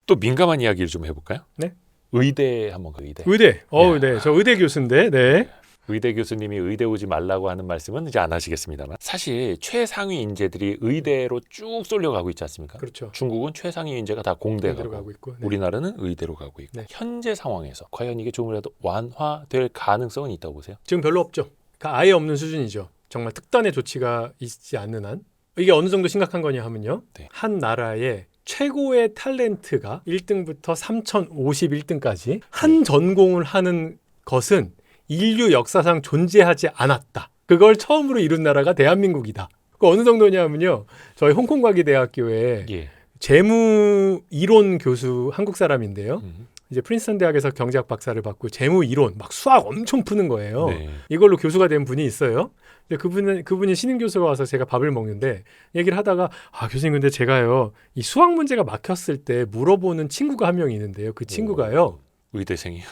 또 민감한 이야기를 좀 해볼까요? 네. 의대 한번 가. 의대. 의대. 네. 네. 저 의대 교수인데. 네. 의대 교수님이 의대 오지 말라고 하는 말씀은 이제 안 하시겠습니다만 사실 최상위 인재들이 의대로 쭉 쏠려가고 있지 않습니까? 그렇죠. 중국은 최상위 인재가 다 공대 의대로 가고 가고 있고. 네. 우리나라는 의대로 가고 있고 네. 현재 상황에서 과연 이게 조금이라도 완화될 가능성은 있다고 보세요? 지금 별로 없죠. 아예 없는 수준이죠. 정말 특단의 조치가 있지 않는 한. 이게 어느 정도 심각한 거냐 하면요. 네. 한 나라의 최고의 탤런트가 1등부터 3051등까지 한 전공을 하는 것은 인류 역사상 존재하지 않았다. 그걸 처음으로 이룬 나라가 대한민국이다. 그 어느 정도냐면요. 저희 홍콩과기대학교에 예. 재무 이론 교수 한국 사람인데요. 이제 프린스턴 대학에서 경제학 박사를 받고 재무 이론 막 수학 엄청 푸는 거예요. 네. 이걸로 교수가 된 분이 있어요. 근데 그분이 신임 교수가 와서 제가 밥을 먹는데 얘기를 하다가 교수님 근데 제가요 이 수학 문제가 막혔을 때 물어보는 친구가 한 명 있는데요. 그 친구가요 의대생이요.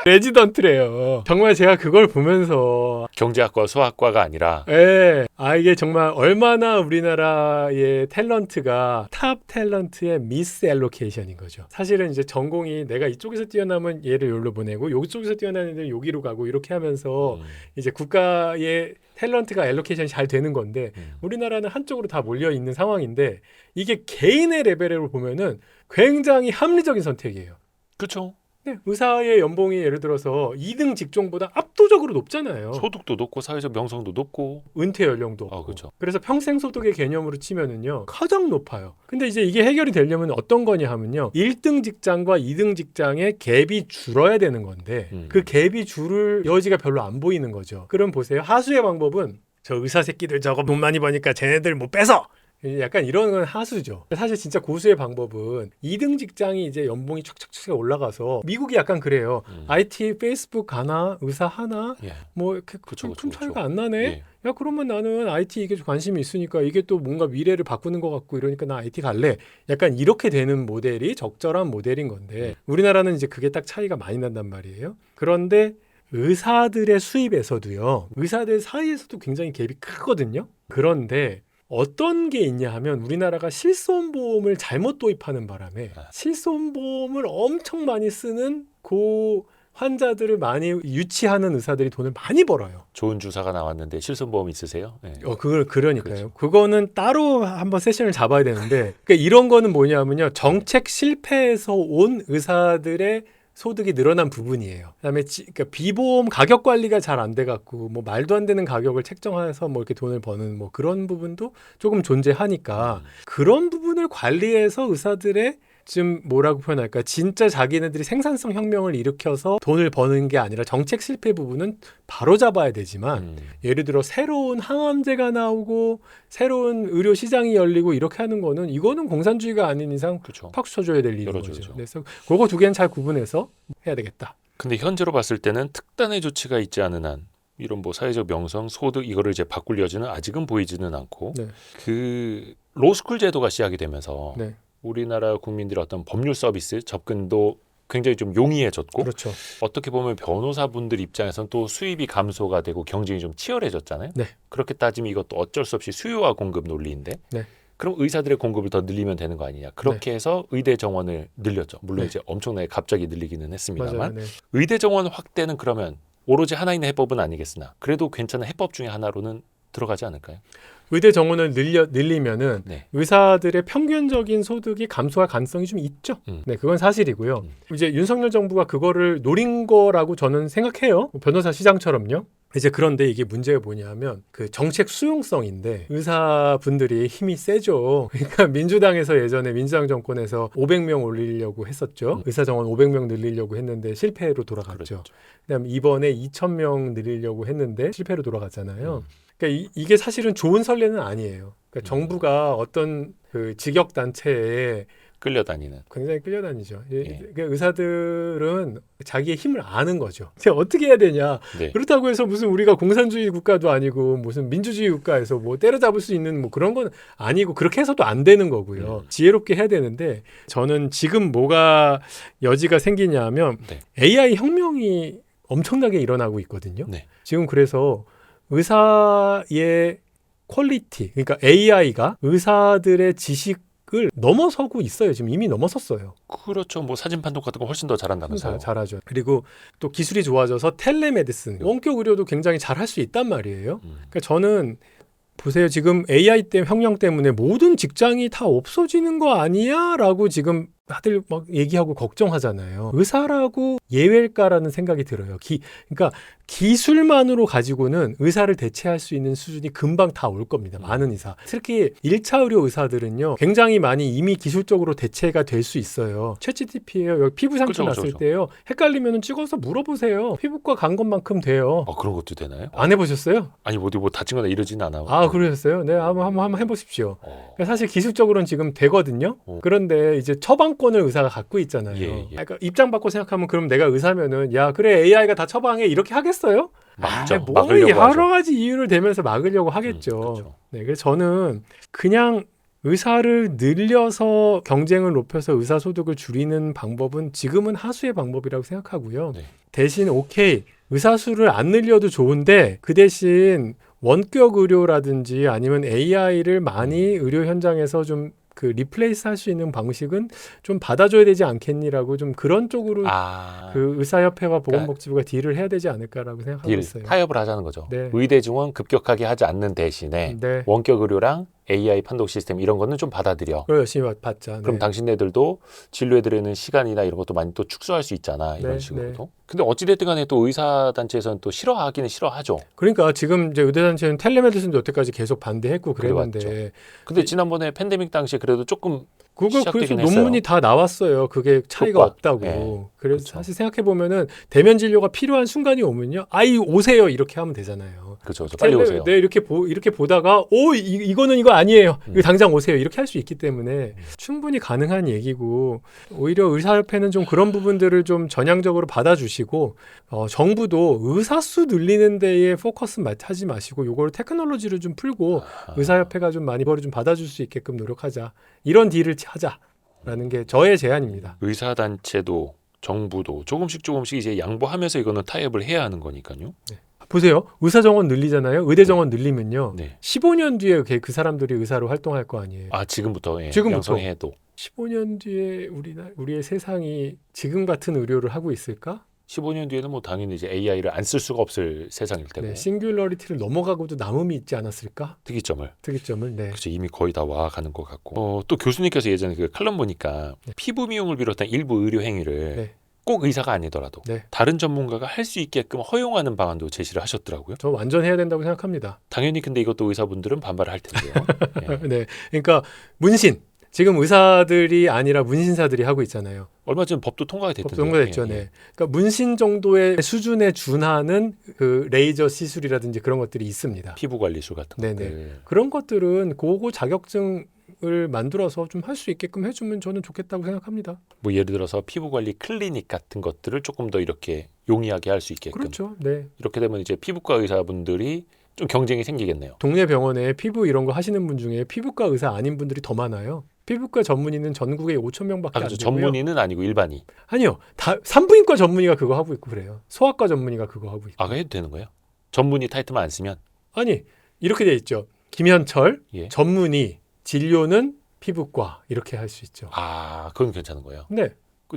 레지던트래요. 정말 제가 그걸 보면서 경제학과 수학과가 아니라 이게 정말 얼마나 우리나라의 탤런트가 탑 탤런트의 미스 엘로케이션인 거죠. 사실은 이제 전공이 내가 이쪽에서 뛰어나면 얘를 여기로 보내고 이쪽에서 뛰어나는 애들 여기로 가고 이렇게 하면서 이제 국가의 탤런트가 엘로케이션이 잘 되는 건데 우리나라는 한쪽으로 다 몰려 있는 상황인데 이게 개인의 레벨으로 보면은 굉장히 합리적인 선택이에요. 그렇죠. 네, 의사의 연봉이 예를 들어서 2등 직종보다 압도적으로 높잖아요. 소득도 높고 사회적 명성도 높고 은퇴 연령도 높고. 그렇죠. 그래서 평생 소득의 개념으로 치면은요 가장 높아요. 근데 이제 이게 해결이 되려면 어떤 거냐 하면요 1등 직장과 2등 직장의 갭이 줄어야 되는 건데 그 갭이 줄을 여지가 별로 안 보이는 거죠. 그럼 보세요. 하수의 방법은 저 의사 새끼들 저거 돈 많이 버니까 쟤네들 뭐 뺏어! 약간 이런 건 하수죠. 사실 진짜 고수의 방법은 2등 직장이 이제 연봉이 촥촥촥 올라가서 미국이 약간 그래요. IT, 페이스북 가나 의사 하나 뭐 이렇게 큰 차이가 안 나네. 야 그러면 나는 IT 이게 관심이 있으니까 이게 또 뭔가 미래를 바꾸는 것 같고 이러니까 나 IT 갈래. 약간 이렇게 되는 모델이 적절한 모델인 건데 우리나라는 이제 그게 딱 차이가 많이 난단 말이에요. 그런데 의사들의 수입에서도요. 의사들 사이에서도 굉장히 갭이 크거든요. 그런데 어떤 게 있냐 하면 우리나라가 실손보험을 잘못 도입하는 바람에 실손보험을 엄청 많이 쓰는 환자들을 많이 유치하는 의사들이 돈을 많이 벌어요. 좋은 주사가 나왔는데 실손보험 있으세요? 네. 그러니까요. 그렇죠. 그거는 따로 한번 세션을 잡아야 되는데 그러니까 이런 거는 뭐냐면요. 정책 실패에서 온 의사들의 소득이 늘어난 부분이에요. 그다음에 그러니까 비보험 가격 관리가 잘 안 돼 갖고 뭐 말도 안 되는 가격을 책정해서 뭐 이렇게 돈을 버는 뭐 그런 부분도 조금 존재하니까 그런 부분을 관리해서 의사들의 좀 뭐라고 표현할까? 진짜 자기네들이 생산성 혁명을 일으켜서 돈을 버는 게 아니라 정책 실패 부분은 바로 잡아야 되지만 예를 들어 새로운 항암제가 나오고 새로운 의료 시장이 열리고 이렇게 하는 거는 이거는 공산주의가 아닌 이상 그렇죠. 박수 쳐줘야 될 일인 그렇죠. 거죠. 그래서 그거 두 개는 잘 구분해서 해야 되겠다. 근데 현재로 봤을 때는 특단의 조치가 있지 않은 한 이런 뭐 사회적 명성, 소득 이거를 이제 바꿀 여지는 아직은 보이지는 않고 그 로스쿨 제도가 시작이 되면서 우리나라 국민들의 어떤 법률 서비스 접근도 굉장히 좀 용이해졌고 그렇죠. 어떻게 보면 변호사분들 입장에서는 또 수입이 감소가 되고 경쟁이 좀 치열해졌잖아요. 네. 그렇게 따지면 이것도 어쩔 수 없이 수요와 공급 논리인데 그럼 의사들의 공급을 더 늘리면 되는 거 아니냐. 그렇게 해서 의대 정원을 늘렸죠. 물론 이제 엄청나게 갑자기 늘리기는 했습니다만 의대 정원 확대는 그러면 오로지 하나인의 해법은 아니겠으나 그래도 괜찮은 해법 중에 하나로는 들어가지 않을까요? 의대 정원을 늘리면은 의사들의 평균적인 소득이 감소할 가능성이 좀 있죠. 그건 사실이고요. 이제 윤석열 정부가 그거를 노린 거라고 저는 생각해요. 변호사 시장처럼요. 이제 그런데 이게 문제가 뭐냐면 그 정책 수용성인데 의사분들이 힘이 세죠. 그러니까 민주당에서 예전에 민주당 정권에서 500명 올리려고 했었죠. 의사 정원 500명 늘리려고 했는데 실패로 돌아갔죠. 그다음에 이번에 2,000명 늘리려고 했는데 실패로 돌아갔잖아요. 그러니까 이게 사실은 좋은 선례는 아니에요. 그러니까 정부가 어떤 그 직역 단체에 끌려다니는 굉장히 끌려다니죠. 그러니까 의사들은 자기의 힘을 아는 거죠. 어떻게 해야 되냐. 그렇다고 해서 무슨 우리가 공산주의 국가도 아니고 무슨 민주주의 국가에서 뭐 때려잡을 수 있는 뭐 그런 건 아니고 그렇게 해서도 안 되는 거고요. 지혜롭게 해야 되는데 저는 지금 뭐가 여지가 생기냐 하면 AI 혁명이 엄청나게 일어나고 있거든요. 지금 그래서 의사의 퀄리티, 그러니까 AI가 의사들의 지식 넘어서고 있어요. 지금 이미 넘어섰어요. 그렇죠. 뭐 사진 판독 같은 거 훨씬 더 잘한다면서요. 잘하죠. 그리고 또 기술이 좋아져서 텔레메디슨, 원격 의료도 굉장히 잘할 수 있단 말이에요. 그러니까 저는 보세요. 지금 AI 혁명 때문에 모든 직장이 다 없어지는 거 아니야? 라고 지금 다들 막 얘기하고 걱정하잖아요. 의사라고 예외일까라는 생각이 들어요. 그러니까 기술만으로 가지고는 의사를 대체할 수 있는 수준이 금방 다 올 겁니다. 많은 의사. 특히 1차 의료 의사들은요. 굉장히 많이 이미 기술적으로 대체가 될 수 있어요. 챗GPT예요. 여기 피부 상처 났을 때요. 헷갈리면 찍어서 물어보세요. 피부과 간 것만큼 돼요. 그런 것도 되나요? 안 해보셨어요? 아니 뭐 다친 거나 이러지는 않아. 그러셨어요? 네, 한번 해보십시오. 사실 기술적으로는 지금 되거든요. 그런데 이제 처방권을 의사가 갖고 있잖아요. 예. 그러니까 입장 바꿔 생각하면 그럼 내가 의사면은 야 그래 AI가 다 처방해 이렇게 하겠어요? 막으려고 여러 가지 이유를 대면서 막으려고 하겠죠. 그렇죠. 네, 그래서 저는 그냥 의사를 늘려서 경쟁을 높여서 의사 소득을 줄이는 방법은 지금은 하수의 방법이라고 생각하고요. 네. 대신 오케이 의사 수를 안 늘려도 좋은데 그 대신 원격 의료라든지 아니면 AI를 많이 의료 현장에서 좀 리플레이스 할 수 있는 방식은 좀 받아줘야 되지 않겠니라고 좀 그런 쪽으로 그 의사협회와 보건복지부가 딜을 해야 되지 않을까라고 생각하고 있어요. 타협을 하자는 거죠. 네. 의대 증원 급격하게 하지 않는 대신에 네. 원격 의료랑 AI 판독 시스템 이런 거는 좀 받아들여. 그걸 열심히 받자. 그럼 네. 당신네들도 진료해드리는 시간이나 이런 것도 많이 또 축소할 수 있잖아. 이런 식으로도. 네. 근데 어찌됐든 간에 또 의사단체에서는 또 싫어하기는 싫어하죠. 그러니까 지금 이제 의대단체는 텔레메디슨도 여태까지 계속 반대했고 그랬는데. 근데 지난번에 팬데믹 당시에 그래도 조금 그래서 논문이 다 나왔어요. 그게 차이가 없다고. 네. 그래서 그렇죠. 사실 생각해 보면은 대면 진료가 필요한 순간이 오면요, 오세요 이렇게 하면 되잖아요. 그렇죠. 빨리 오세요. 네, 이렇게 보다가 이거는 이거 아니에요. 이거 당장 오세요. 이렇게 할 수 있기 때문에 충분히 가능한 얘기고 오히려 의사협회는 좀 그런 부분들을 좀 전향적으로 받아주시고 정부도 의사 수 늘리는 데에 포커스 하지 마시고 요거를 테크놀로지를 좀 풀고 의사협회가 좀 많이 벌을 좀 받아줄 수 있게끔 노력하자. 이런 딜을 하자라는 게 저의 제안입니다. 의사단체도 정부도 조금씩 이제 양보하면서 이거는 타협을 해야 하는 거니까요. 네. 보세요. 의사 정원 늘리잖아요. 의대 정원 늘리면요. 네. 15년 뒤에 그 사람들이 의사로 활동할 거 아니에요. 지금부터. 지금부터 양성해도. 15년 뒤에 우리의 세상이 지금 같은 의료를 하고 있을까? 15년 뒤에는 뭐 당연히 이제 AI를 안 쓸 수가 없을 세상일 테고. 네, 싱귤러리티를 넘어가고도 남음이 있지 않았을까? 특이점을. 네. 그렇죠. 이미 거의 다 와가는 것 같고. 또 교수님께서 예전에 그 칼럼 보니까 피부 미용을 비롯한 일부 의료 행위를 꼭 의사가 아니더라도 다른 전문가가 할 수 있게끔 허용하는 방안도 제시를 하셨더라고요. 저 완전 해야 된다고 생각합니다. 당연히 근데 이것도 의사분들은 반발을 할 텐데요. 네, 그러니까 문신. 지금 의사들이 아니라 문신사들이 하고 있잖아요. 얼마 전 법도 통과가 됐던데. 통과됐죠. 네. 그러니까 문신 정도의 수준에 준하는 그 레이저 시술이라든지 그런 것들이 있습니다. 피부 관리술 같은 것들. 그런 것들은 고거 자격증을 만들어서 좀 할 수 있게끔 해주면 저는 좋겠다고 생각합니다. 뭐 예를 들어서 피부 관리 클리닉 같은 것들을 조금 더 이렇게 용이하게 할 수 있게끔. 그렇죠. 네. 이렇게 되면 이제 피부과 의사분들이 좀 경쟁이 생기겠네요. 동네 병원에 피부 이런 거 하시는 분 중에 피부과 의사 아닌 분들이 더 많아요. 피부과 전문의는 전국에 5,000명밖에 안 되고요. 전문의는 아니고 일반의. 아니요. 다 산부인과 전문의가 그거 하고 있고 그래요. 소아과 전문의가 그거 하고 있고. 해도 되는 거예요? 전문의 타이틀만 안 쓰면? 아니, 이렇게 돼 있죠. 김현철, 전문의, 진료는 피부과 이렇게 할 수 있죠. 그건 괜찮은 거예요. 네.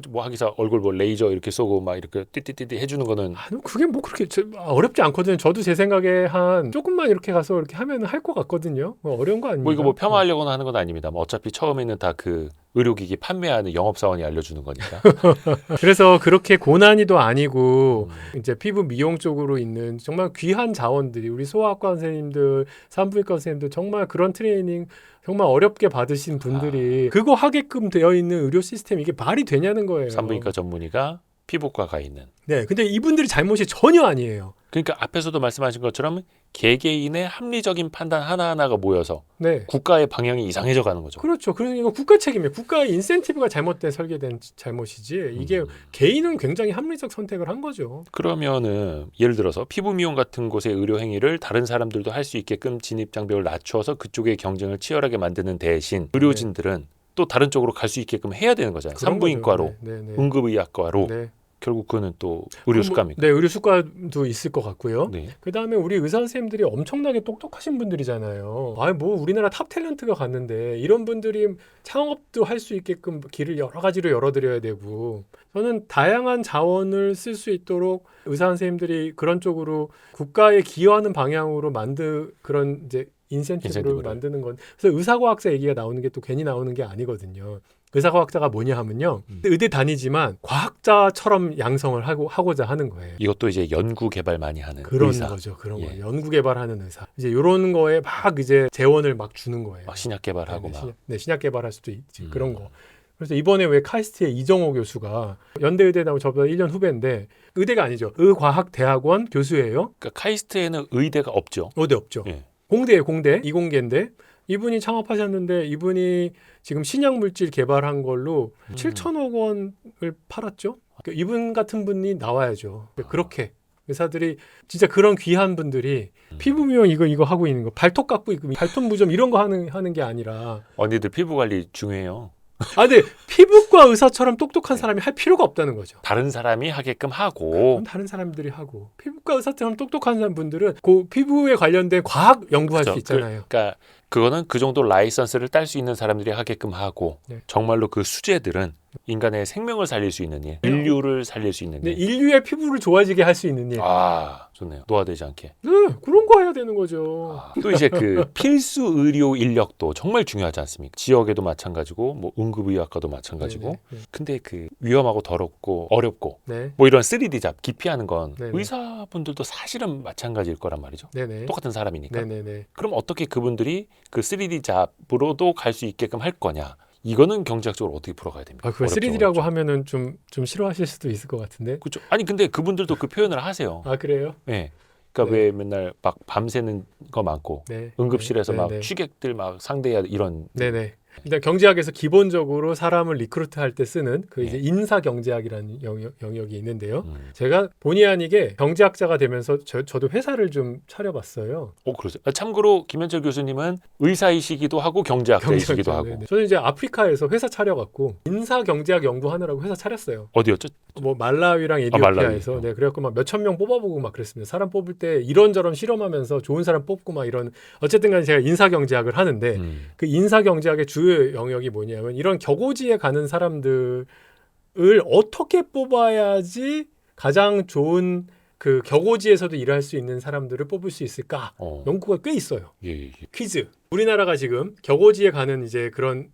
뭐 하기사 얼굴 뭐 레이저 이렇게 쏘고 막 이렇게 띠띠띠띠 해주는 거는 그게 뭐 그렇게 어렵지 않거든요. 저도 제 생각에 한 조금만 이렇게 가서 이렇게 하면 할 것 같거든요. 어려운 거 아닙니다. 뭐 이거 뭐 폄하하려거나 하는 건 아닙니다. 뭐 어차피 처음에는 다 그 의료기기 판매하는 영업사원이 알려주는 거니까. 그래서 그렇게 고난이도 아니고 이제 피부 미용 쪽으로 있는 정말 귀한 자원들이 우리 소아과 선생님들, 산부인과 선생님들 정말 그런 트레이닝 정말 어렵게 받으신 분들이 그거 하게끔 되어 있는 의료 시스템 이게 말이 되냐는 거예요. 산부인과 전문의가 피부과가 있는. 네, 근데 이분들이 잘못이 전혀 아니에요. 그러니까 앞에서도 말씀하신 것처럼 개개인의 합리적인 판단 하나하나가 모여서 국가의 방향이 이상해져 가는 거죠. 그렇죠. 그러니까 이거 국가 책임이에요. 국가의 인센티브가 잘못된 설계된 잘못이지 이게 개인은 굉장히 합리적 선택을 한 거죠. 그러면은 예를 들어서 피부 미용 같은 곳의 의료 행위를 다른 사람들도 할 수 있게끔 진입 장벽을 낮춰서 그쪽의 경쟁을 치열하게 만드는 대신 의료진들은 또 다른 쪽으로 갈 수 있게끔 해야 되는 거잖아요. 산부인과로, 응급의학과로 결국 그거는 또 의료 수가입니까? 네, 의료 수가도 있을 것 같고요. 네. 그다음에 우리 의사 선생님들이 엄청나게 똑똑하신 분들이잖아요. 뭐 우리나라 탑 탤런트가 갔는데 이런 분들이 창업도 할 수 있게끔 길을 여러 가지로 열어드려야 되고, 저는 다양한 자원을 쓸 수 있도록 의사 선생님들이 그런 쪽으로 국가에 기여하는 방향으로 그런 이제 인센티브를 만드는 건. 그래서 의사과학자 얘기가 나오는 게 또 괜히 나오는 게 아니거든요. 의사과학자가 뭐냐 하면요, 의대 다니지만 과학자처럼 양성을 하고자 하는 거예요. 이것도 이제 연구 개발 많이 하는 그런 의사. 거죠. 그런 예. 거. 연구 개발하는 의사. 이제 이런 거에 막 이제 재원을 막 주는 거예요. 막 신약 개발하고 막. 신약 개발할 수도 있지. 그런 거. 그래서 이번에 왜 카이스트의 이정호 교수가 연대의대 나오고 저보다 1년 후배인데, 의대가 아니죠. 의과학대학원 교수예요. 그러니까 카이스트에는 의대가 없죠. 의대 없죠. 예. 공대예요. 공대. 이공계인데 이분이 창업하셨는데, 이분이 지금 신약 물질 개발한 걸로 7천억 원을 팔았죠. 그러니까 이분 같은 분이 나와야죠. 그렇게 의사들이 진짜 그런 귀한 분들이 피부 미용 이거 하고 있는 거, 발톱 깎고 있고 발톱 무좀 이런 거 하는 게 아니라. 언니들 피부 관리 중요해요. 근데 피부과 의사처럼 똑똑한 사람이 할 필요가 없다는 거죠. 다른 사람이 하게끔 하고. 그건 다른 사람들이 하고, 피부과 의사처럼 똑똑한 분들은 그 피부에 관련된 과학 연구할 그렇죠. 수 있잖아요. 그러니까 그거는 그 정도 라이선스를 딸 수 있는 사람들이 하게끔 하고, 네. 정말로 그 수재들은 인간의 생명을 살릴 수 있는 일, 인류를 살릴 수 있는 네, 일. 인류의 피부를 좋아지게 할 수 있는 일. 좋네요. 노화되지 않게. 네, 그런 거 해야 되는 거죠. 또 이제 그 필수 의료 인력도 정말 중요하지 않습니까? 지역에도 마찬가지고, 뭐 응급의학과도 마찬가지고. 네네. 근데 그 위험하고 더럽고 어렵고, 네. 뭐 이런 3D 잡 기피하는 건 네네. 의사분들도 사실은 마찬가지일 거란 말이죠. 네네. 똑같은 사람이니까. 네네네. 그럼 어떻게 그분들이 그 3D 잡으로도 갈 수 있게끔 할 거냐? 이거는 경제학적으로 어떻게 풀어가야 됩니까? 그걸 3D라고 하면은 좀 싫어하실 수도 있을 것 같은데. 그렇죠. 아니 근데 그분들도 그 표현을 하세요. 그래요? 네. 그러니까 네. 왜 맨날 막 밤새는 거 많고, 네. 응급실에서 네. 막 네네. 취객들 막 상대해야 이런. 네네. 일단 경제학에서 기본적으로 사람을 리크루트 할 때 쓰는 그 이제 네. 인사 경제학이라는 영역이 있는데요. 제가 본의 아니게 경제학자가 되면서 저도 회사를 좀 차려봤어요. 그러세요. 참고로 김현철 교수님은 의사이시기도 하고 경제학자이시기도 하고. 네네. 저는 이제 아프리카에서 회사 차려갖고 인사 경제학 연구하느라고 회사 차렸어요. 어디였죠? 뭐 말라위랑 에티오피아에서. 말라위. 네, 그래갖고 막 몇천 명 뽑아보고 막 그랬습니다. 사람 뽑을 때 이런저런 실험하면서 좋은 사람 뽑고 막 이런. 어쨌든간에 제가 인사 경제학을 하는데, 그 인사 경제학의 주요 영역이 뭐냐면, 이런 격오지에 가는 사람들을 어떻게 뽑아야지 가장 좋은 그 격오지에서도 일할 수 있는 사람들을 뽑을 수 있을까? 연구가 꽤 있어요. 예. 퀴즈. 우리나라가 지금 격오지에 가는 이제 그런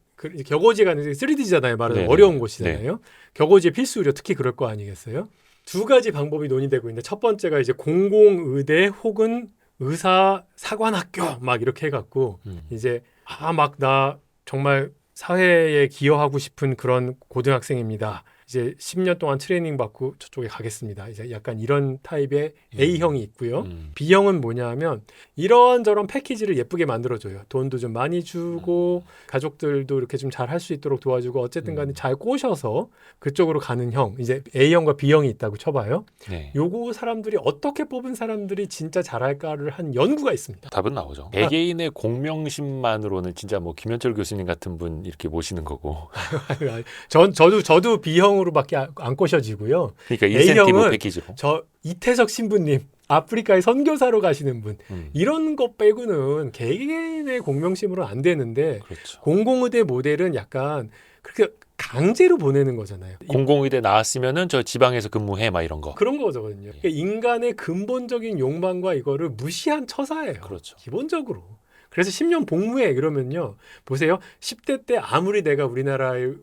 격오지에 가는 3D잖아요. 말하는 네네. 어려운 곳이잖아요. 격오지의 필수 의료 특히 그럴 거 아니겠어요? 두 가지 방법이 논의되고 있는데, 첫 번째가 이제 공공의대 혹은 의사 사관학교 막 이렇게 해갖고 이제 막 나 정말 사회에 기여하고 싶은 그런 고등학생입니다. 이제 10년 동안 트레이닝 받고 저쪽에 가겠습니다. 이제 약간 이런 타입의 A형이 있고요. B형은 뭐냐 하면 이런저런 패키지를 예쁘게 만들어줘요. 돈도 좀 많이 주고 가족들도 이렇게 좀 잘 할 수 있도록 도와주고, 어쨌든 간에 잘 꼬셔서 그쪽으로 가는 형. 이제 A형과 B형이 있다고 쳐봐요. 네. 요거 사람들이 어떻게 뽑은 사람들이 진짜 잘할까를 한 연구가 있습니다. 답은 나오죠. 개개인의 공명심만으로는 진짜 뭐 김현철 교수님 같은 분 이렇게 모시는 거고. 저도 B형으로밖에 안 꼬셔지고요. 그러니까 인센티브 A형은 패키지로. 저 이태석 신부님, 아프리카에 선교사로 가시는 분, 이런 거 빼고는 개개인의 공명심으로는 안 되는데, 그렇죠. 공공의대 모델은 약간 그렇게 강제로 보내는 거잖아요. 공공의대 나왔으면은 저 지방에서 근무해 막 이런 거. 그런 거거든요. 그러니까 인간의 근본적인 욕망과 이거를 무시한 처사예요. 그렇죠. 기본적으로. 그래서 10년 복무해 그러면요. 보세요. 10대 때 아무리 내가 우리나라의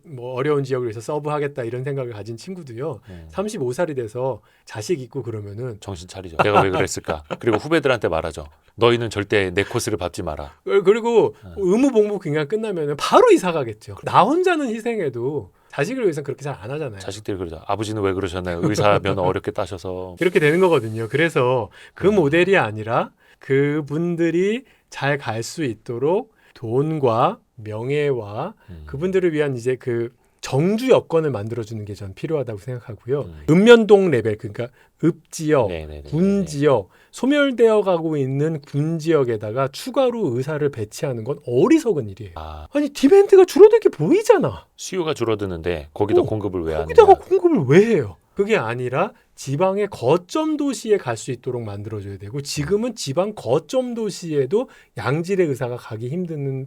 뭐 어려운 지역을 위해서 서브하겠다 이런 생각을 가진 친구도요. 35살이 돼서 자식 있고 그러면은 정신 차리죠. 내가 왜 그랬을까? 그리고 후배들한테 말하죠. 너희는 절대 내 코스를 밟지 마라. 그리고 의무 복무 기간 끝나면은 바로 이사 가겠죠. 나 혼자는 희생해도 자식을 위해서는 그렇게 잘 안 하잖아요. 자식들이 그러죠. 아버지는 왜 그러셨나요? 의사 면허 어렵게 따셔서. 이렇게 되는 거거든요. 그래서 그 모델이 아니라 그분들이 잘 갈 수 있도록 돈과 명예와 그분들을 위한 이제 그 정주 여건을 만들어주는 게 전 필요하다고 생각하고요. 읍면동 레벨, 그러니까 읍지역, 군지역, 소멸되어 가고 있는 군지역에다가 추가로 의사를 배치하는 건 어리석은 일이에요. 아니 디맨드가 줄어들 게 보이잖아. 수요가 줄어드는데 거기다 공급을 왜 안 하냐. 거기다가 공급을 왜 해요? 그게 아니라 지방의 거점 도시에 갈 수 있도록 만들어줘야 되고, 지금은 지방 거점 도시에도 양질의 의사가 가기 힘든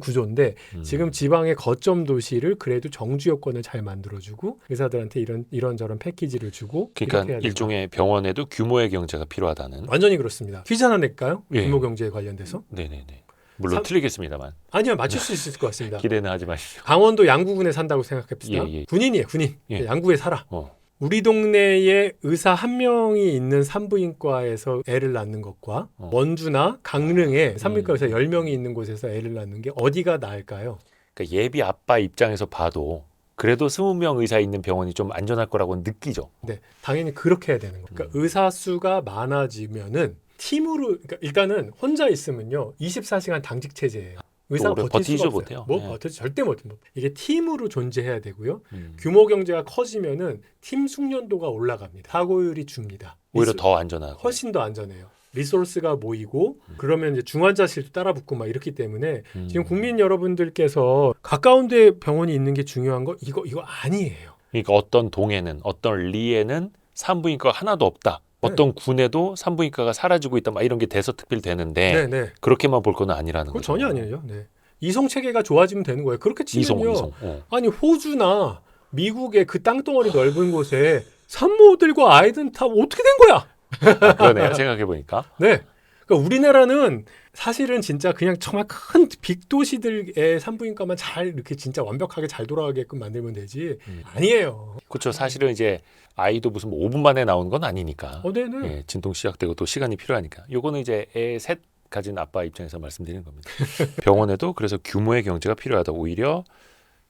구조인데 지금 지방의 거점 도시를 그래도 정주 여건을 잘 만들어주고 의사들한테 이런저런 패키지를 주고, 그러니까 일종의 병원에도 규모의 경제가 필요하다는. 완전히 그렇습니다. 퀴즈 하나 낼까요? 규모 경제에 관련돼서. 네네네. 물론 틀리겠습니다만. 아니요, 맞출 수 있을 것 같습니다. 기대는 하지 마십시오. 강원도 양구군에 산다고 생각합시다. 군인이에요, 군인. 양구에 살아. 우리 동네에 의사 한 명이 있는 산부인과에서 애를 낳는 것과 원주나 강릉에 산부인과 의사 10명이 있는 곳에서 애를 낳는 게 어디가 나을까요? 그러니까 예비 아빠 입장에서 봐도 그래도 20명 의사 있는 병원이 좀 안전할 거라고 느끼죠. 네, 당연히 그렇게 해야 되는 거예요. 그러니까 의사 수가 많아지면은 팀으로, 그러니까 일단은 혼자 있으면요 24시간 당직 체제예요. 의사가 버틸 수가 없어요. 버티지 절대 못해요. 이게 팀으로 존재해야 되고요. 규모 경제가 커지면은 팀 숙련도가 올라갑니다. 사고율이 줍니다. 오히려 더 안전하고. 훨씬 더 안전해요. 리소스가 모이고 그러면 이제 중환자실도 따라붙고 막 이렇기 때문에 지금 국민 여러분들께서 가까운 데 병원이 있는 게 중요한 거 이거 아니에요. 그러니까 어떤 동에는 어떤 리에는 산부인과가 하나도 없다. 어떤 군에도 산부인과가 사라지고 있다. 막 이런 게 대서특필되는데 그렇게만 볼 건 아니라는 거죠. 전혀 아니에요. 네. 이송 체계가 좋아지면 되는 거예요. 그렇게 치면요. 아니 호주나 미국의 그 땅덩어리 넓은 곳에 산모들과 아이들은 다 어떻게 된 거야? 그러네요. 생각해 보니까. 네. 그러니까 우리나라는 사실은 진짜 그냥 정말 큰 빅도시들의 산부인과만 잘 이렇게 진짜 완벽하게 잘 돌아가게끔 만들면 되지. 아니에요. 그렇죠. 사실은 이제 아이도 무슨 5분 만에 나오는 건 아니니까. 네네. 예, 진통 시작되고 또 시간이 필요하니까. 요거는 이제 애 셋 가진 아빠 입장에서 말씀드리는 겁니다. 병원에도 그래서 규모의 경제가 필요하다. 오히려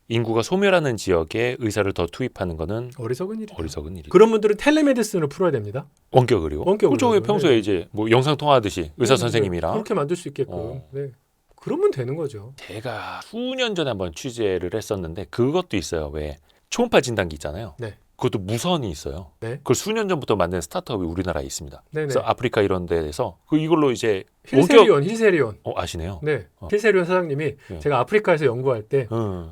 인구가 소멸하는 지역에 의사를 더 투입하는 거는 어리석은 일이죠. 그런 분들은 텔레메디슨을 풀어야 됩니다. 원격 의료. 그렇죠. 평소에 이제 뭐 영상 통화하듯이 의사 선생님이랑 그렇게 만들 수 있게끔. 네. 그러면 되는 거죠. 제가 수년 전에 한번 취재를 했었는데 그것도 있어요. 왜 초음파 진단기 있잖아요. 네. 그것도 무선이 있어요. 네. 그걸 수년 전부터 만든 스타트업이 우리나라에 있습니다. 네네. 그래서 아프리카 이런 데에서 이걸로 이제 힐세리온. 아시네요? 네. 힐세리온 사장님이 제가 아프리카에서 연구할 때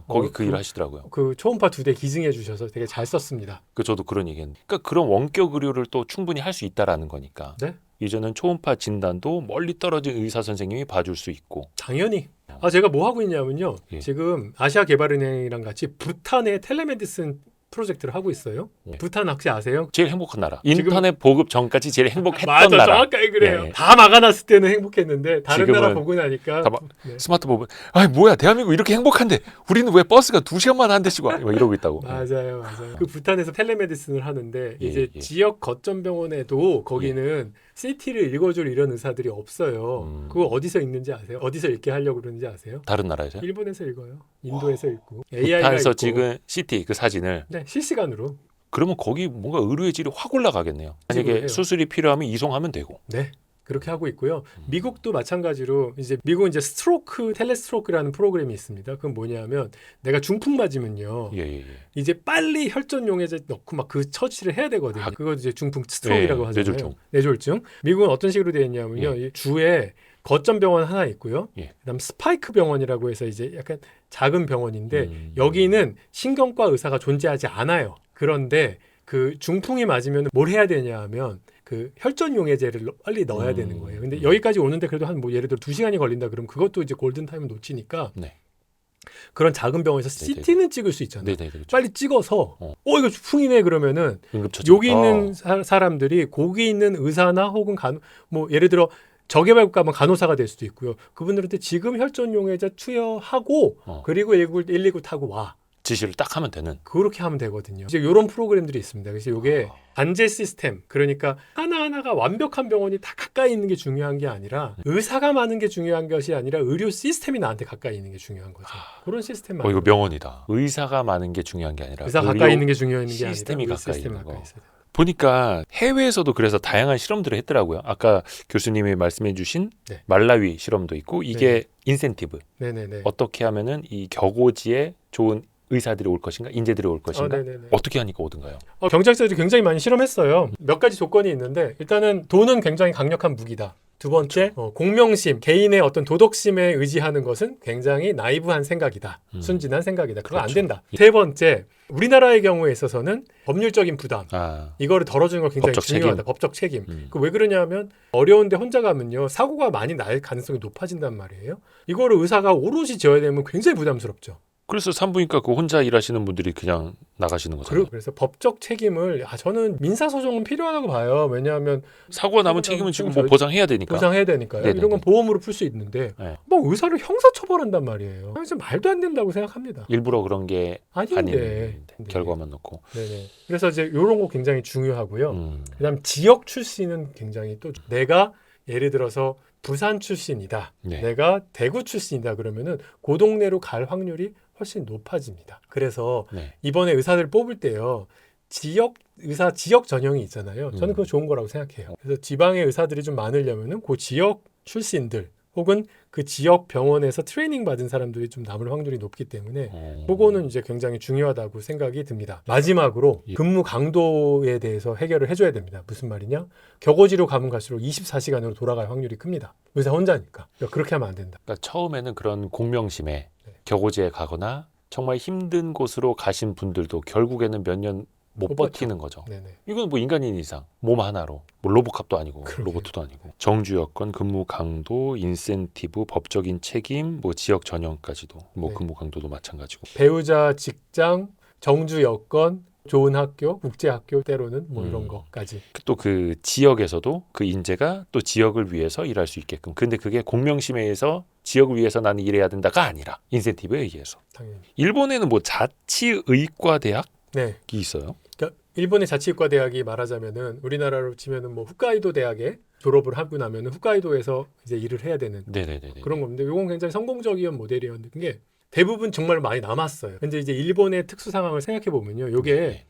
거기 그 일 하시더라고요. 그 초음파 2대 기증해 주셔서 되게 잘 썼습니다. 저도 그런 얘기했는데, 그러니까 그런 원격 의료를 또 충분히 할 수 있다라는 거니까. 네. 이제는 초음파 진단도 멀리 떨어진 의사 선생님이 봐줄 수 있고. 당연히. 제가 뭐 하고 있냐면요. 지금 아시아개발은행이랑 같이 부탄의 텔레메디슨 프로젝트를 하고 있어요. 부탄 혹시 아세요? 제일 행복한 나라. 인터넷 보급 전까지 제일 행복했던 맞아, 나라. 정확하게 그래요. 다 막아놨을 때는 행복했는데 다른 나라 보고 나니까 스마트 보면 뭐야 대한민국 이렇게 행복한데 우리는 왜 버스가 2시간만 한 대씩 와 이러고 있다고. 맞아요. 그 부탄에서 텔레메디슨을 하는데 이제 지역 거점 병원에도 거기는 CT를 읽어줄 이런 의사들이 없어요. 그거 어디서 읽는지 아세요? 어디서 읽게 하려고 그러는지 아세요? 다른 나라에서요? 일본에서 읽어요. 인도에서 읽고. 부탄에서 찍은 CT 그 사진을 실시간으로. 그러면 거기 뭔가 의료의 질이 확 올라가겠네요. 만약에 수술이 필요하면 이송하면 되고. 네. 그렇게 하고 있고요. 미국도 마찬가지로 미국은 이제 텔레스트로크라는 프로그램이 있습니다. 그건 뭐냐면 내가 중풍 맞으면요. 이제 빨리 혈전 용해제 넣고 막 그 처치를 해야 되거든요. 그거 이제 중풍 스트로크라고 하잖아요. 뇌졸중. 미국은 어떤 식으로 되어 있냐면요. 주에 거점 병원 하나 있고요. 그다음 스파이크 병원이라고 해서 이제 약간 작은 병원인데 여기는 신경과 의사가 존재하지 않아요. 그런데 그 중풍이 맞으면 뭘 해야 되냐 하면 그 혈전 용해제를 빨리 넣어야 되는 거예요. 근데 여기까지 오는데 그래도 한 예를 들어 2시간이 걸린다 그러면 그것도 이제 골든 타임을 놓치니까 그런 작은 병원에서 CT는 찍을 수 있잖아요. 그렇죠. 빨리 찍어서 이거 중풍이네 그러면은 여기 있는 사람들이 거기 있는 의사나 혹은 예를 들어 저개발국 가면 간호사가 될 수도 있고요. 그분들한테 지금 혈전 용해제 투여하고 그리고 119 타고 와. 지시를 딱 하면 되는. 그렇게 하면 되거든요. 이제 이런 프로그램들이 있습니다. 그래서 이게 관제 시스템, 그러니까 하나하나가 완벽한 병원이 다 가까이 있는 게 중요한 게 아니라 의사가 많은 게 중요한 것이 아니라 의료 시스템이 나한테 가까이 있는 게 중요한 거죠. 그런 시스템. 이거 명언이다. 의사가 많은 게 중요한 게 아니라 의사가 가까이 있는 게 중요한 게 아니라 시스템이 가까이 있는 거. 보니까 해외에서도 그래서 다양한 실험들을 했더라고요. 아까 교수님이 말씀해 주신 말라위 실험도 있고 이게 인센티브. 어떻게 하면은 이 격오지에 좋은 의사들이 올 것인가, 인재들이 올 것인가, 어떻게 하니까 오든가요? 경제학자들이 굉장히 많이 실험했어요. 몇 가지 조건이 있는데 일단은 돈은 굉장히 강력한 무기다. 두 번째, 공명심, 개인의 어떤 도덕심에 의지하는 것은 굉장히 나이브한 생각이다. 순진한 생각이다. 그건 안 된다. 세 번째, 우리나라의 경우에 있어서는 법률적인 부담, 이거를 덜어주는 거 굉장히 중요하다. 법적 책임. 왜 그러냐면 어려운데 혼자 가면요 사고가 많이 날 가능성이 높아진단 말이에요. 이거를 의사가 오롯이 지어야 되면 굉장히 부담스럽죠. 그래서 산부인과 그 혼자 일하시는 분들이 그냥 나가시는 거잖아요. 그래서 법적 책임을 저는 민사소송은 필요하다고 봐요. 왜냐하면 사고가 나면 책임은 지금 뭐 보상해야 되니까. 보상해야 되니까요. 이런 건 보험으로 풀 수 있는데 뭐 의사를 형사처벌한단 말이에요. 그래서 말도 안 된다고 생각합니다. 일부러 그런 게 아닌데 결과만 놓고. 네네. 그래서 이제 이런 거 굉장히 중요하고요. 그다음 지역 출신은 굉장히 또 내가 예를 들어서 부산 출신이다. 내가 대구 출신이다. 그러면은 그 동네로 갈 확률이 훨씬 높아집니다. 그래서 이번에 의사들 뽑을 때요. 지역 의사 지역 전형이 있잖아요. 저는 그거 좋은 거라고 생각해요. 그래서 지방의 의사들이 좀 많으려면은 그 지역 출신들 혹은 그 지역 병원에서 트레이닝 받은 사람들이 좀 남을 확률이 높기 때문에 그거는 이제 굉장히 중요하다고 생각이 듭니다. 마지막으로 근무 강도에 대해서 해결을 해줘야 됩니다. 무슨 말이냐? 격오지로 가면 갈수록 24시간으로 돌아갈 확률이 큽니다. 의사 혼자니까. 그렇게 하면 안 된다. 그러니까 처음에는 그런 공명심에 격오지에 가거나 정말 힘든 곳으로 가신 분들도 결국에는 몇 년 못 버티는 거죠. 이건 뭐 인간인 이상 몸 하나로 뭐 로봇캅도 아니고 로봇도 아니고 정주 여건, 근무 강도, 인센티브, 법적인 책임, 뭐 지역 전형까지도 뭐 근무 강도도 마찬가지고 배우자, 직장, 정주 여건, 좋은 학교, 국제 학교 때로는 뭐 이런 것까지 또 그 지역에서도 그 인재가 또 지역을 위해서 일할 수 있게끔. 근데 그게 공명심에 의해서 지역을 위해서 나는 일해야 된다가 아니라 인센티브에 의해서. 당연히. 일본에는 뭐 자치의과 대학이 있어요. 그러니까 일본의 자치의과 대학이 말하자면은 우리나라로 치면은 뭐 홋카이도 대학에 졸업을 하고 나면은 홋카이도에서 이제 일을 해야 되는 그런 건데 이건 굉장히 성공적인 모델이었는 게 대부분 정말 많이 남았어요. 근데 이제 일본의 특수 상황을 생각해 보면요, 이게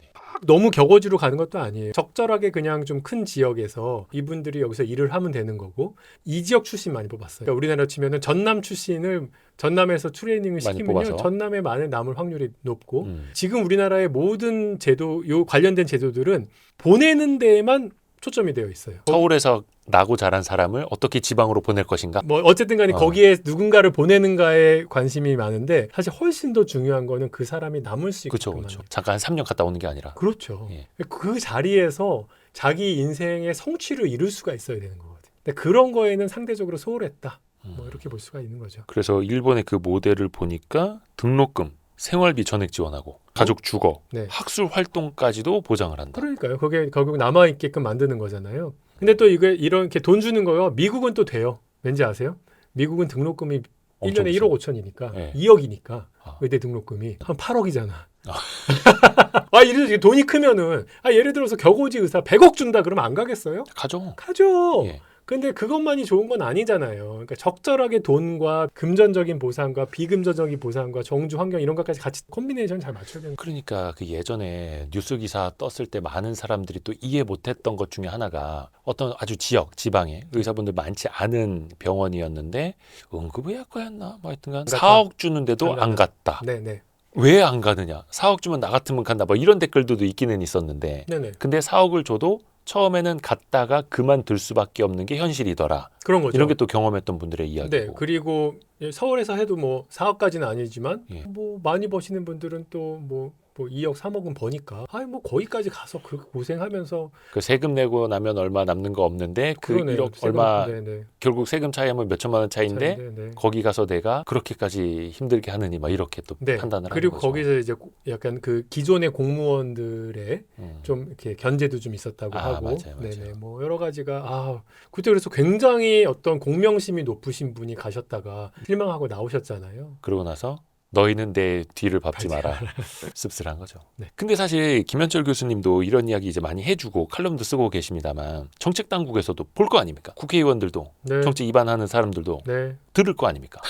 너무 격오지로 가는 것도 아니에요. 적절하게 그냥 좀 큰 지역에서 이분들이 여기서 일을 하면 되는 거고 이 지역 출신 많이 뽑았어요. 그러니까 우리나라로 치면은 전남 출신을 전남에서 트레이닝을 시키면요 전남에 많은 남을 확률이 높고 지금 우리나라의 모든 제도 요 관련된 제도들은 보내는 데에만 초점이 되어 있어요. 서울에서 나고 자란 사람을 어떻게 지방으로 보낼 것인가? 뭐 어쨌든 간에 거기에 누군가를 보내는가에 관심이 많은데 사실 훨씬 더 중요한 거는 그 사람이 남을 수 있게끔 그렇죠. 잠깐 한 3년 갔다 오는 게 아니라. 그렇죠. 그 자리에서 자기 인생의 성취를 이룰 수가 있어야 되는 거거든요. 근데 그런 거에는 상대적으로 소홀했다. 뭐 이렇게 볼 수가 있는 거죠. 그래서 일본의 그 모델을 보니까 등록금, 생활비 전액 지원하고 가족 주거, 학술 활동까지도 보장을 한다. 그러니까요. 그게 결국 남아 있게끔 만드는 거잖아요. 근데 또 이게 이렇게 돈 주는 거요. 미국은 또 돼요. 왠지 아세요? 미국은 등록금이 1년에 1억 5천이니까 2억이니까 의대 등록금이 한 8억이잖아. 이렇게 돈이 크면은 예를 들어서 격오지 의사 100억 준다 그러면 안 가겠어요? 가죠. 근데 그것만이 좋은 건 아니잖아요. 그러니까 적절하게 돈과 금전적인 보상과 비금전적인 보상과 정주 환경 이런 것까지 같이 콤비네이션 잘 맞춰야 되는. 그러니까 그 예전에 뉴스 기사 떴을 때 많은 사람들이 또 이해 못했던 것 중에 하나가 어떤 아주 지방에 의사분들 많지 않은 병원이었는데 응급의학과였나 뭐 하여튼간 4억 주는데도 안 갔다. 왜 안 가느냐? 4억 주면 나 같으면 간다. 뭐 이런 댓글들도 있기는 있었는데 근데 4억을 줘도 처음에는 갔다가 그만둘 수밖에 없는 게 현실이더라. 그런 거죠. 이런 게 또 경험했던 분들의 이야기고. 그리고 서울에서 해도 뭐 4억까지는 아니지만 뭐 많이 버시는 분들은 또 뭐 2억 3억은 버니까 뭐 거기까지 가서 그렇게 고생하면서 그 세금 내고 나면 얼마 남는 거 없는데 그 1억 얼마 결국 세금 차이하면 몇 천만 원 차이인데 거기 가서 내가 그렇게까지 힘들게 하느니 막 이렇게 또 판단을 하는 거죠. 그리고 거기서 이제 약간 그 기존의 공무원들의 좀 이렇게 견제도 좀 있었다고 하고 맞아요. 뭐 여러 가지가 그때 그래서 굉장히 어떤 공명심이 높으신 분이 가셨다가 실망하고 나오셨잖아요. 그러고 나서 너희는 내 뒤를 밟지 마라. 씁쓸한 거죠. 근데 사실 김현철 교수님도 이런 이야기 이제 많이 해주고 칼럼도 쓰고 계십니다만 정책 당국에서도 볼 거 아닙니까? 국회의원들도 정치 위반하는 사람들도 들을 거 아닙니까?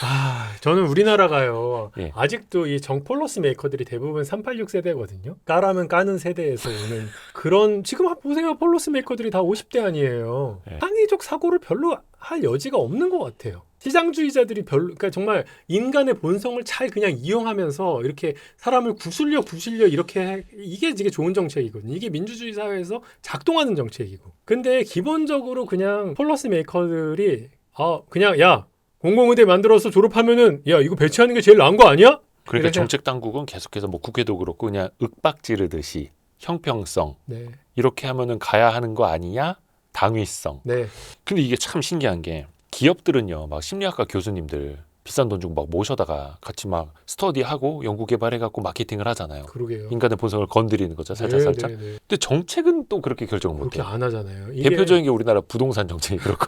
저는 우리나라가요. 아직도 이 정폴러스 메이커들이 대부분 386 세대거든요. 까라면 까는 세대에서 오는 그런 지금 보세요. 폴러스 메이커들이 다 50대 아니에요. 창의적 사고를 별로 할 여지가 없는 것 같아요. 시장주의자들이 그러니까 정말 인간의 본성을 잘 그냥 이용하면서 이렇게 사람을 구슬려 이렇게 이게 좋은 정책이거든요. 이게 민주주의 사회에서 작동하는 정책이고. 근데 기본적으로 그냥 폴러스 메이커들이 그냥 야 공공의대 만들어서 졸업하면은 야 이거 배치하는 게 제일 나은 거 아니야? 그러니까 정책 당국은 계속해서 뭐 국회도 그렇고 그냥 윽박지르듯이 형평성 네. 이렇게 하면은 가야 하는 거 아니냐? 당위성. 네. 근데 이게 참 신기한 게 기업들은요, 막 심리학과 교수님들 비싼 돈 주고 막 모셔다가 같이 막 스터디하고 연구 개발해갖고 마케팅을 하잖아요. 그러게요. 인간의 본성을 건드리는 거죠, 살짝. 네. 근데 정책은 또 그렇게 결정을 그렇게 못해요. 안 하잖아요. 이게... 대표적인 게 우리나라 부동산 정책이 그렇고.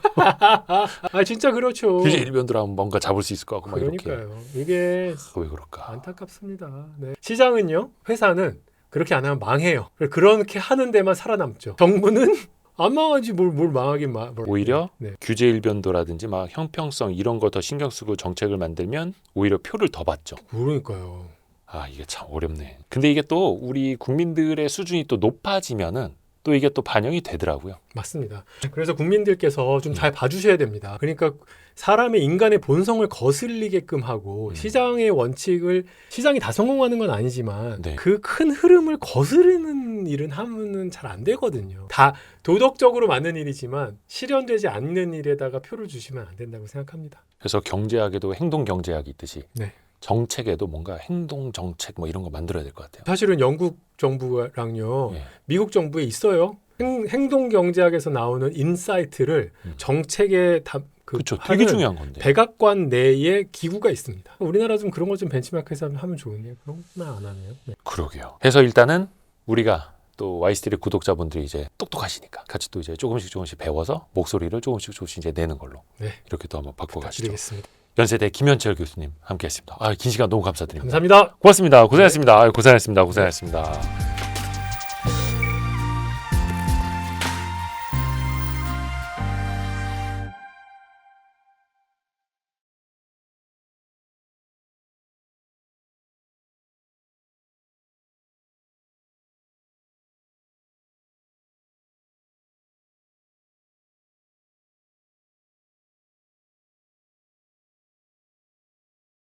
진짜 그렇죠. 규제 일변도라면 뭔가 잡을 수 있을 것 같고 막 그러니까요. 이렇게. 이게 왜 그럴까? 안타깝습니다. 네. 시장은요, 회사는 그렇게 안 하면 망해요. 그렇게 하는 데만 살아남죠. 정부는 안 망하지 뭘 망하긴 오히려 네. 규제 일변도라든지 막 형평성 이런 거 더 신경 쓰고 정책을 만들면 오히려 표를 더 받죠. 그러니까요. 이게 참 어렵네. 근데 이게 또 우리 국민들의 수준이 또 높아지면은 또 이게 또 반영이 되더라고요. 맞습니다. 그래서 국민들께서 좀 잘 봐주셔야 됩니다. 그러니까 사람의 인간의 본성을 거슬리게끔 하고 시장의 원칙을 시장이 다 성공하는 건 아니지만 네. 그 큰 흐름을 거스르는 일은 하면은 잘 안 되거든요. 다 도덕적으로 맞는 일이지만 실현되지 않는 일에다가 표를 주시면 안 된다고 생각합니다. 그래서 경제학에도 행동 경제학이 있듯이 네. 정책에도 뭔가 행동 정책 뭐 이런 거 만들어야 될 것 같아요. 사실은 영국 정부랑요, 예. 미국 정부에 있어요. 행동 경제학에서 나오는 인사이트를 정책에 그렇죠. 되게 중요한 건데. 백악관 내에 기구가 있습니다. 우리나라 좀 그런 거 좀 벤치마크해서 하면 좋은데 그런 건 안 하네요. 네. 그러게요. 해서 일단은 우리가 또 YSTV 구독자분들이 이제 똑똑하시니까 같이 또 이제 조금씩 배워서 목소리를 조금씩 이제 내는 걸로 네. 이렇게 또 한번 바꿔가시죠. 부탁드리겠습니다. 연세대 김현철 교수님 함께했습니다. 긴 시간 너무 감사드립니다. 감사합니다. 고맙습니다. 고생하셨습니다. 고생하셨습니다.